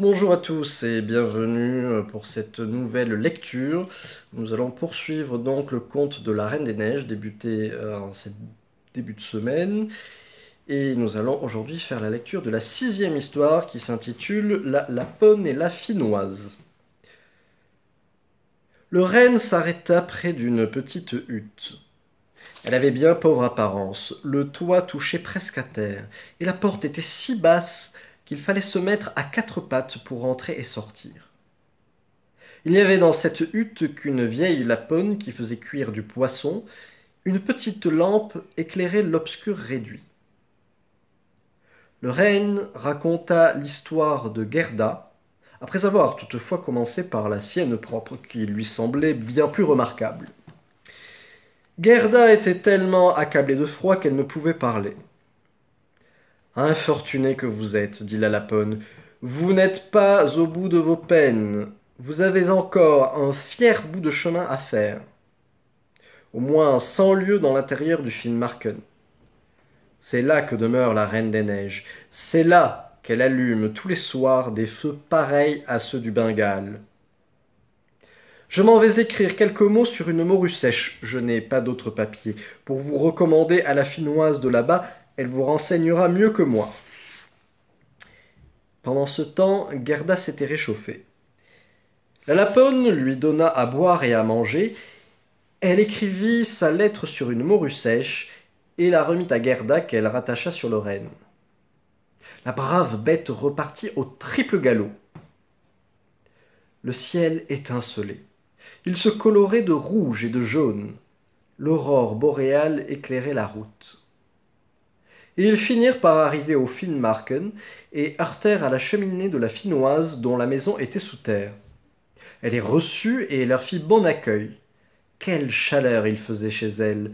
Bonjour à tous et bienvenue pour cette nouvelle lecture. Nous allons poursuivre donc le conte de la Reine des Neiges, débuté en ce début de semaine. Et nous allons aujourd'hui faire la lecture de la 6e histoire qui s'intitule La Lapone et la Finoise. Le renne s'arrêta près d'une petite hutte. Elle avait bien pauvre apparence, le toit touchait presque à terre, et la porte était si basse qu'il fallait se mettre à quatre pattes pour entrer et sortir. Il n'y avait dans cette hutte qu'une vieille lapone qui faisait cuire du poisson, une petite lampe éclairait l'obscur réduit. Le renne raconta l'histoire de Gerda, après avoir toutefois commencé par la sienne propre, qui lui semblait bien plus remarquable. Gerda était tellement accablée de froid qu'elle ne pouvait parler. « Infortuné que vous êtes, dit la lapone, vous n'êtes pas au bout de vos peines. Vous avez encore un fier bout de chemin à faire. Au moins 100 lieues dans l'intérieur du Finnmarken. C'est là que demeure la Reine des Neiges. C'est là qu'elle allume tous les soirs des feux pareils à ceux du Bengale. Je m'en vais écrire quelques mots sur une morue sèche, je n'ai pas d'autre papier, pour vous recommander à la Finnoise de là-bas, elle vous renseignera mieux que moi. » Pendant ce temps, Gerda s'était réchauffée. La lapone lui donna à boire et à manger. Elle écrivit sa lettre sur une morue sèche et la remit à Gerda qu'elle rattacha sur le renne. La brave bête repartit au triple galop. Le ciel étincelait. Il se colorait de rouge et de jaune. L'aurore boréale éclairait la route. Et ils finirent par arriver au Finnmarken et heurtèrent à la cheminée de la Finnoise dont la maison était sous terre. Elle les reçut et leur fit bon accueil. Quelle chaleur il faisait chez elle!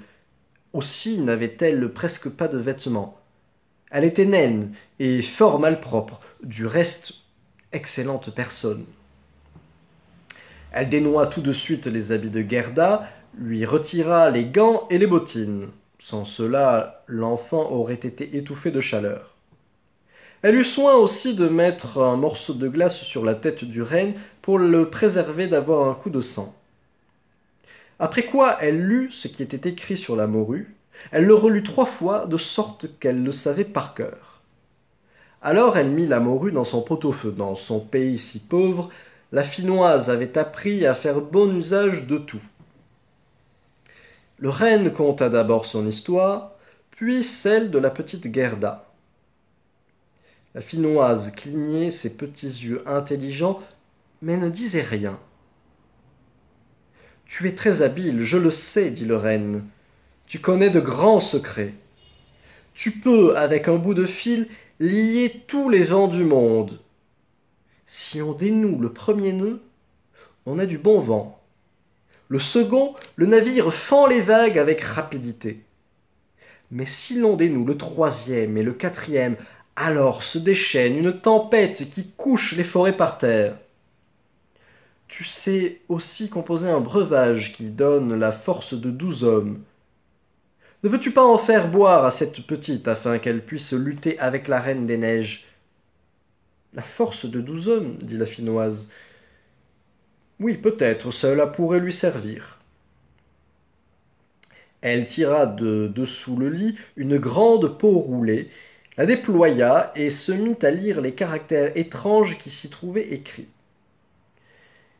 Aussi n'avait-elle presque pas de vêtements. Elle était naine et fort malpropre, du reste excellente personne. Elle dénoua tout de suite les habits de Gerda, lui retira les gants et les bottines. Sans cela, l'enfant aurait été étouffé de chaleur. Elle eut soin aussi de mettre un morceau de glace sur la tête du renne pour le préserver d'avoir un coup de sang. Après quoi elle lut ce qui était écrit sur la morue, elle le relut 3 fois de sorte qu'elle le savait par cœur. Alors elle mit la morue dans son pot-au-feu. Dans son pays si pauvre, la Finnoise avait appris à faire bon usage de tout. Le renne conta d'abord son histoire, puis celle de la petite Gerda. La Finnoise clignait ses petits yeux intelligents, mais ne disait rien. « Tu es très habile, je le sais, dit le renne. Tu connais de grands secrets. Tu peux, avec un bout de fil, lier tous les vents du monde. Si on dénoue le premier nœud, on a du bon vent. Le second, le navire fend les vagues avec rapidité. Mais si l'on dénoue le troisième et le quatrième, alors se déchaîne une tempête qui couche les forêts par terre. Tu sais aussi composer un breuvage qui donne la force de 12 hommes. Ne veux-tu pas en faire boire à cette petite afin qu'elle puisse lutter avec la Reine des Neiges? La force de 12 hommes, dit la Finnoise. Oui, peut-être, cela pourrait lui servir. Elle tira de dessous le lit une grande peau roulée, la déploya et se mit à lire les caractères étranges qui s'y trouvaient écrits.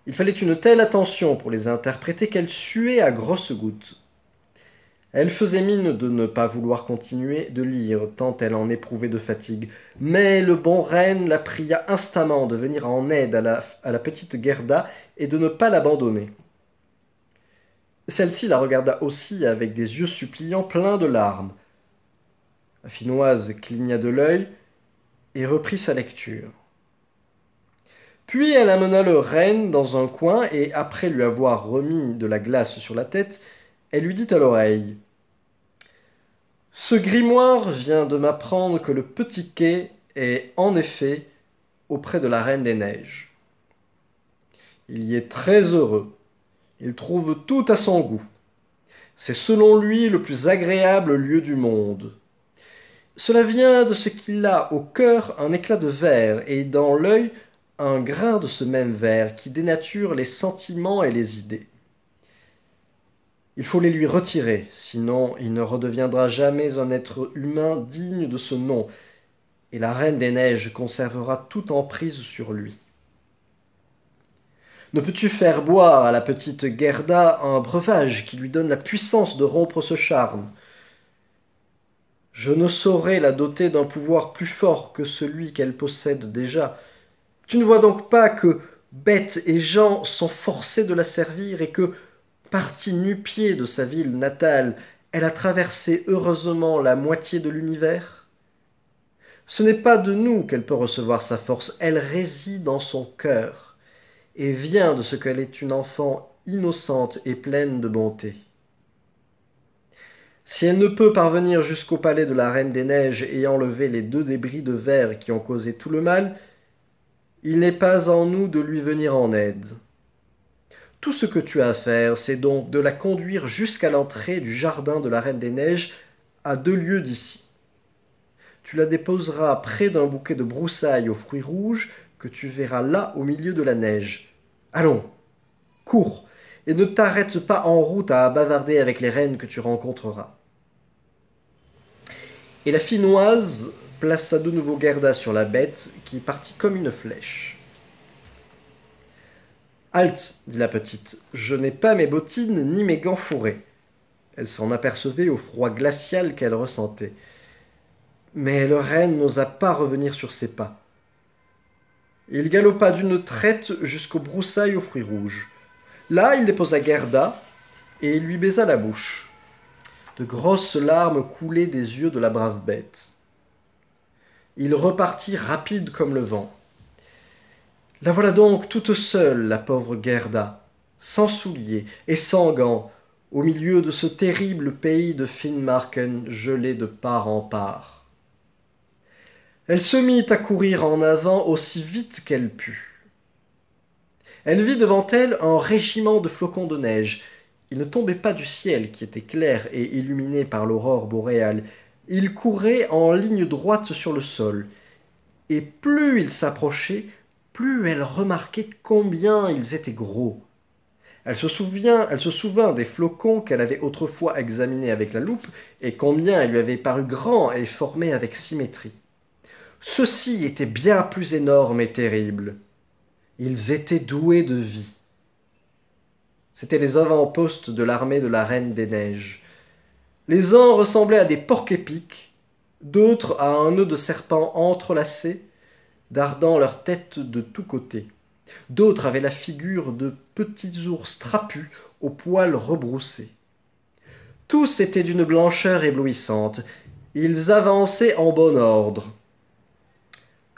Il fallait une telle attention pour les interpréter qu'elle suait à grosses gouttes. Elle faisait mine de ne pas vouloir continuer de lire, tant elle en éprouvait de fatigue. Mais le bon renne la pria instamment de venir en aide à la petite Gerda et de ne pas l'abandonner. Celle-ci la regarda aussi avec des yeux suppliants pleins de larmes. La Finnoise cligna de l'œil et reprit sa lecture. Puis elle amena le renne dans un coin et, après lui avoir remis de la glace sur la tête, elle lui dit à l'oreille: « Ce grimoire vient de m'apprendre que le petit quai est, en effet, auprès de la Reine des Neiges. Il y est très heureux. Il trouve tout à son goût. C'est selon lui le plus agréable lieu du monde. Cela vient de ce qu'il a au cœur un éclat de verre et dans l'œil un grain de ce même ver qui dénature les sentiments et les idées. Il faut les lui retirer, sinon il ne redeviendra jamais un être humain digne de ce nom, et la Reine des Neiges conservera toute emprise sur lui. Ne peux-tu faire boire à la petite Gerda un breuvage qui lui donne la puissance de rompre ce charme? Je ne saurais la doter d'un pouvoir plus fort que celui qu'elle possède déjà. Tu ne vois donc pas que bêtes et gens sont forcés de la servir et que, partie nu-pied de sa ville natale, elle a traversé heureusement la moitié de l'univers? Ce n'est pas de nous qu'elle peut recevoir sa force, elle réside dans son cœur et vient de ce qu'elle est une enfant innocente et pleine de bonté. Si elle ne peut parvenir jusqu'au palais de la Reine des Neiges et enlever les 2 débris de verre qui ont causé tout le mal, il n'est pas en nous de lui venir en aide. Tout ce que tu as à faire, c'est donc de la conduire jusqu'à l'entrée du jardin de la Reine des Neiges, à 2 lieues d'ici. Tu la déposeras près d'un bouquet de broussailles aux fruits rouges que tu verras là au milieu de la neige. Allons, cours, et ne t'arrête pas en route à bavarder avec les reines que tu rencontreras. Et la Finnoise plaça de nouveau Gerda sur la bête, qui partit comme une flèche. « Halte, dit la petite, je n'ai pas mes bottines ni mes gants fourrés. » Elle s'en apercevait au froid glacial qu'elle ressentait. Mais le renne n'osa pas revenir sur ses pas. Il galopa d'une traite jusqu'aux broussailles aux fruits rouges. Là, il déposa Gerda et lui baisa la bouche. De grosses larmes coulaient des yeux de la brave bête. Il repartit rapide comme le vent. La voilà donc toute seule, la pauvre Gerda, sans souliers et sans gants, au milieu de ce terrible pays de Finnmarken gelé de part en part. Elle se mit à courir en avant aussi vite qu'elle put. Elle vit devant elle un régiment de flocons de neige. Ils ne tombaient pas du ciel, qui était clair et illuminé par l'aurore boréale. Ils couraient en ligne droite sur le sol. Et plus ils s'approchaient, plus elle remarquait combien ils étaient gros. Elle se souvint des flocons qu'elle avait autrefois examinés avec la loupe, et combien ils lui avaient paru grands et formés avec symétrie. Ceux-ci étaient bien plus énormes et terribles. Ils étaient doués de vie. C'étaient les avant-postes de l'armée de la Reine des Neiges. Les uns ressemblaient à des porcs-épics, d'autres à un nœud de serpent entrelacé, dardant leur tête de tous côtés. D'autres avaient la figure de petits ours trapus aux poils rebroussés. Tous étaient d'une blancheur éblouissante. Ils avançaient en bon ordre.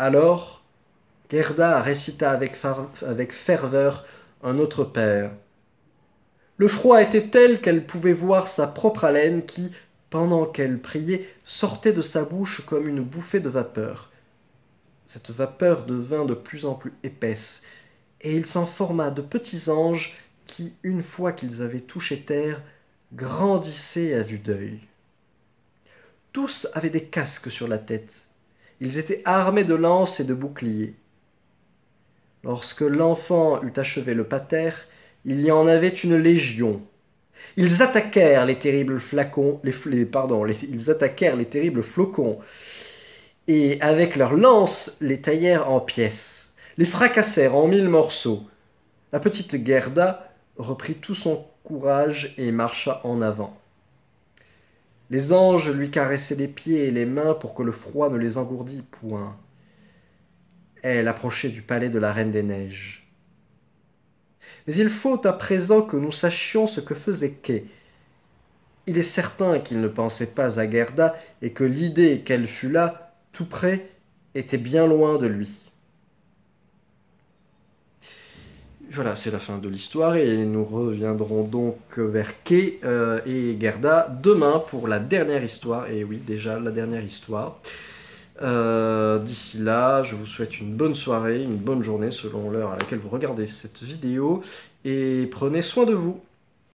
Alors, Gerda récita avec ferveur un autre père. Le froid était tel qu'elle pouvait voir sa propre haleine qui, pendant qu'elle priait, sortait de sa bouche comme une bouffée de vapeur. Cette vapeur devint de plus en plus épaisse, et il s'en forma de petits anges qui, une fois qu'ils avaient touché terre, grandissaient à vue d'œil. Tous avaient des casques sur la tête. Ils étaient armés de lances et de boucliers. Lorsque l'enfant eut achevé le pater, il y en avait une légion. Ils attaquèrent les terribles ils attaquèrent les terribles flocons, et avec leurs lances les taillèrent en pièces, les fracassèrent en 1000 morceaux. La petite Gerda reprit tout son courage et marcha en avant. Les anges lui caressaient les pieds et les mains pour que le froid ne les engourdît point. Elle approchait du palais de la Reine des Neiges. Mais il faut à présent que nous sachions ce que faisait Kay. Il est certain qu'il ne pensait pas à Gerda et que l'idée qu'elle fût là, tout près, était bien loin de lui. Voilà, c'est la fin de l'histoire et nous reviendrons donc vers Kay et Gerda demain pour la dernière histoire. Et oui, déjà la dernière histoire. D'ici là, je vous souhaite une bonne soirée, une bonne journée selon l'heure à laquelle vous regardez cette vidéo et prenez soin de vous.